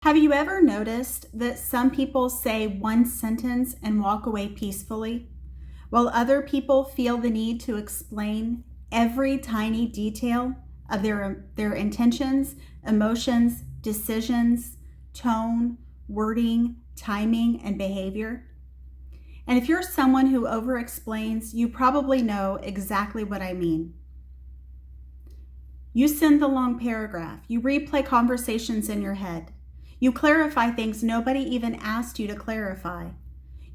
Have you ever noticed that some people say one sentence and walk away peacefully, while other people feel the need to explain every tiny detail of their intentions, emotions, decisions, tone, wording, timing, and behavior? And if you're someone who over-explains, you probably know exactly what I mean. You send the long paragraph, you replay conversations in your head. You clarify things nobody even asked you to clarify.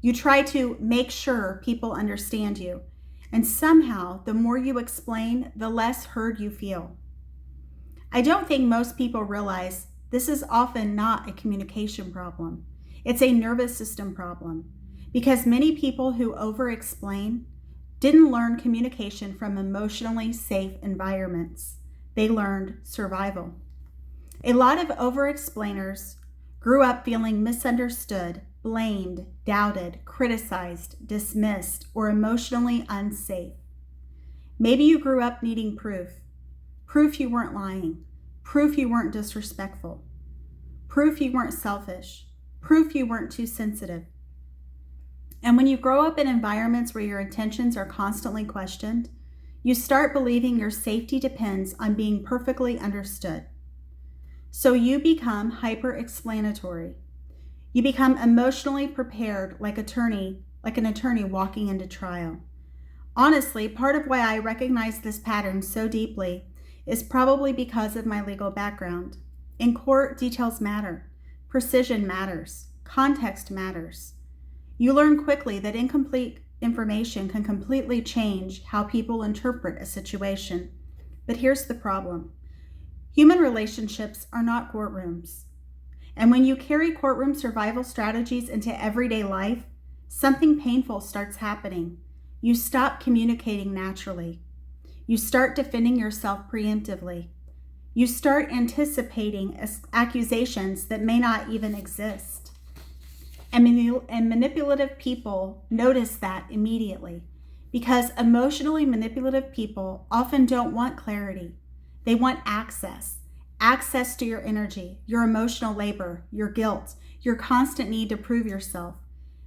You try to make sure people understand you. And somehow, the more you explain, the less heard you feel. I don't think most people realize this is often not a communication problem. It's a nervous system problem. Because many people who over-explain didn't learn communication from emotionally safe environments. They learned survival. A lot of over-explainers grew up feeling misunderstood, blamed, doubted, criticized, dismissed, or emotionally unsafe. Maybe you grew up needing proof. Proof you weren't lying. Proof you weren't disrespectful. Proof you weren't selfish. Proof you weren't too sensitive. And when you grow up in environments where your intentions are constantly questioned, you start believing your safety depends on being perfectly understood. So you become hyper-explanatory. You become emotionally prepared like an attorney walking into trial. Honestly, part of why I recognize this pattern so deeply is probably because of my legal background. In court, details matter. Precision matters. Context matters. You learn quickly that incomplete information can completely change how people interpret a situation. But here's the problem. Human relationships are not courtrooms. And when you carry courtroom survival strategies into everyday life, something painful starts happening. You stop communicating naturally. You start defending yourself preemptively. You start anticipating accusations that may not even exist. And manipulative people notice that immediately because emotionally manipulative people often don't want clarity. They want access to your energy, your emotional labor, your guilt, your constant need to prove yourself.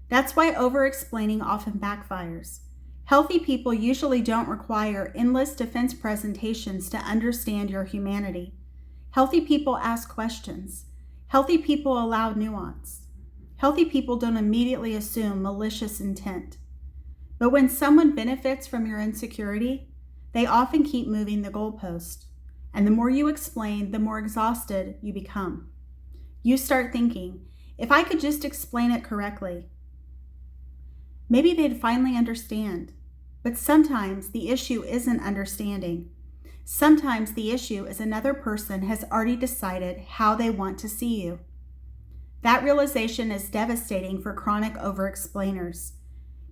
That's why over-explaining often backfires. Healthy people usually don't require endless defense presentations to understand your humanity. Healthy people ask questions. Healthy people allow nuance. Healthy people don't immediately assume malicious intent. But when someone benefits from your insecurity, they often keep moving the goalpost. And the more you explain, the more exhausted you become. You start thinking, if I could just explain it correctly, maybe they'd finally understand. But sometimes the issue isn't understanding. Sometimes the issue is another person has already decided how they want to see you. That realization is devastating for chronic over-explainers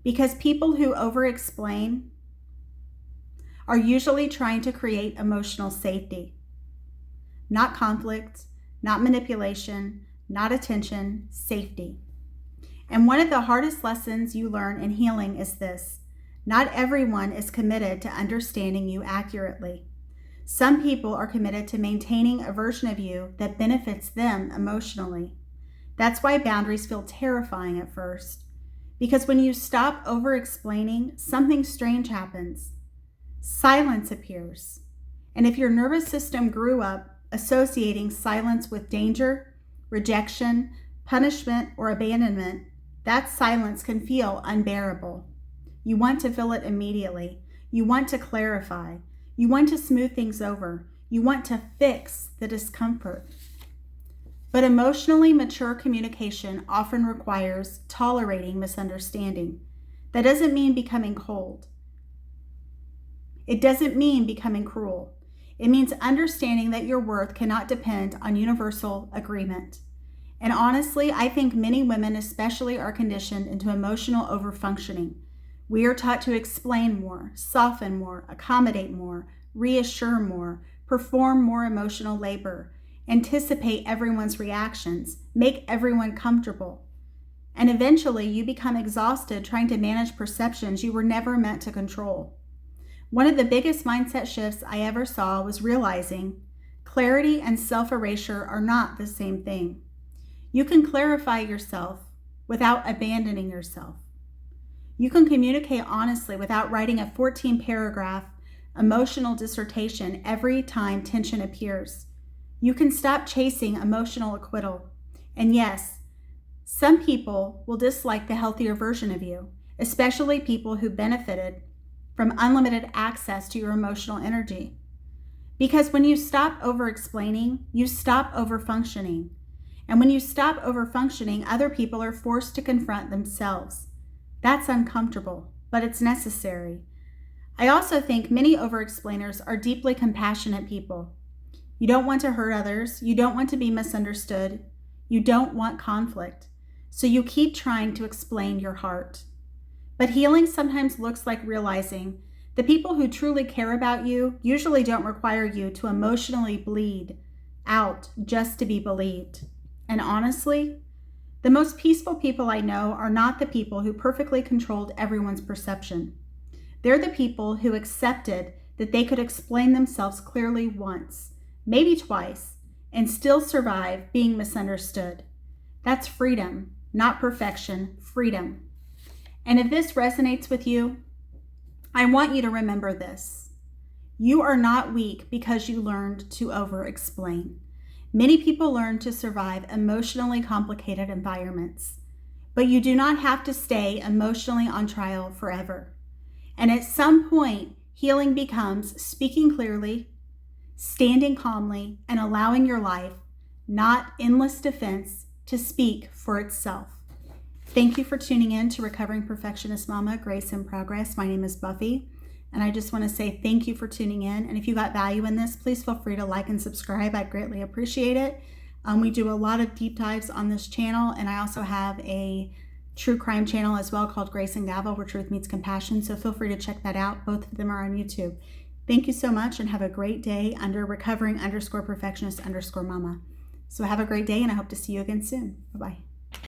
because people who over-explain are usually trying to create emotional safety. Not conflict, not manipulation, not attention, safety. And one of the hardest lessons you learn in healing is this: not everyone is committed to understanding you accurately. Some people are committed to maintaining a version of you that benefits them emotionally. That's why boundaries feel terrifying at first. Because when you stop over-explaining, something strange happens. Silence appears. And if your nervous system grew up associating silence with danger, rejection, punishment, or abandonment, that silence can feel unbearable. You want to fill it immediately. You want to clarify. You want to smooth things over. You want to fix the discomfort. But emotionally mature communication often requires tolerating misunderstanding. That doesn't mean becoming cold. It doesn't mean becoming cruel. It means understanding that your worth cannot depend on universal agreement. And honestly, I think many women especially are conditioned into emotional overfunctioning. We are taught to explain more, soften more, accommodate more, reassure more, perform more emotional labor, anticipate everyone's reactions, make everyone comfortable. And eventually you become exhausted trying to manage perceptions you were never meant to control. One of the biggest mindset shifts I ever saw was realizing clarity and self-erasure are not the same thing. You can clarify yourself without abandoning yourself. You can communicate honestly without writing a 14-paragraph emotional dissertation every time tension appears. You can stop chasing emotional acquittal. And yes, some people will dislike the healthier version of you, especially people who benefited from unlimited access to your emotional energy. Because when you stop over-explaining, you stop over-functioning. And when you stop over-functioning, other people are forced to confront themselves. That's uncomfortable, but it's necessary. I also think many over-explainers are deeply compassionate people. You don't want to hurt others. You don't want to be misunderstood. You don't want conflict. So you keep trying to explain your heart. But healing sometimes looks like realizing the people who truly care about you usually don't require you to emotionally bleed out just to be believed. And honestly, the most peaceful people I know are not the people who perfectly controlled everyone's perception. They're the people who accepted that they could explain themselves clearly once, maybe twice, and still survive being misunderstood. That's freedom, not perfection, freedom. And if this resonates with you, I want you to remember this. You are not weak because you learned to over-explain. Many people learn to survive emotionally complicated environments, but you do not have to stay emotionally on trial forever. And at some point, healing becomes speaking clearly, standing calmly, and allowing your life, not endless defense, to speak for itself. Thank you for tuning in to Recovering Perfectionist Mama, Grace in Progress. My name is Buffy, and I just want to say thank you for tuning in. And if you got value in this, please feel free to like and subscribe. I'd greatly appreciate it. We do a lot of deep dives on this channel, and I also have a true crime channel as well called Grace and Gavel, where truth meets compassion. So feel free to check that out. Both of them are on YouTube. Thank you so much, and have a great day under recovering_perfectionist_mama. So have a great day, and I hope to see you again soon. Bye-bye.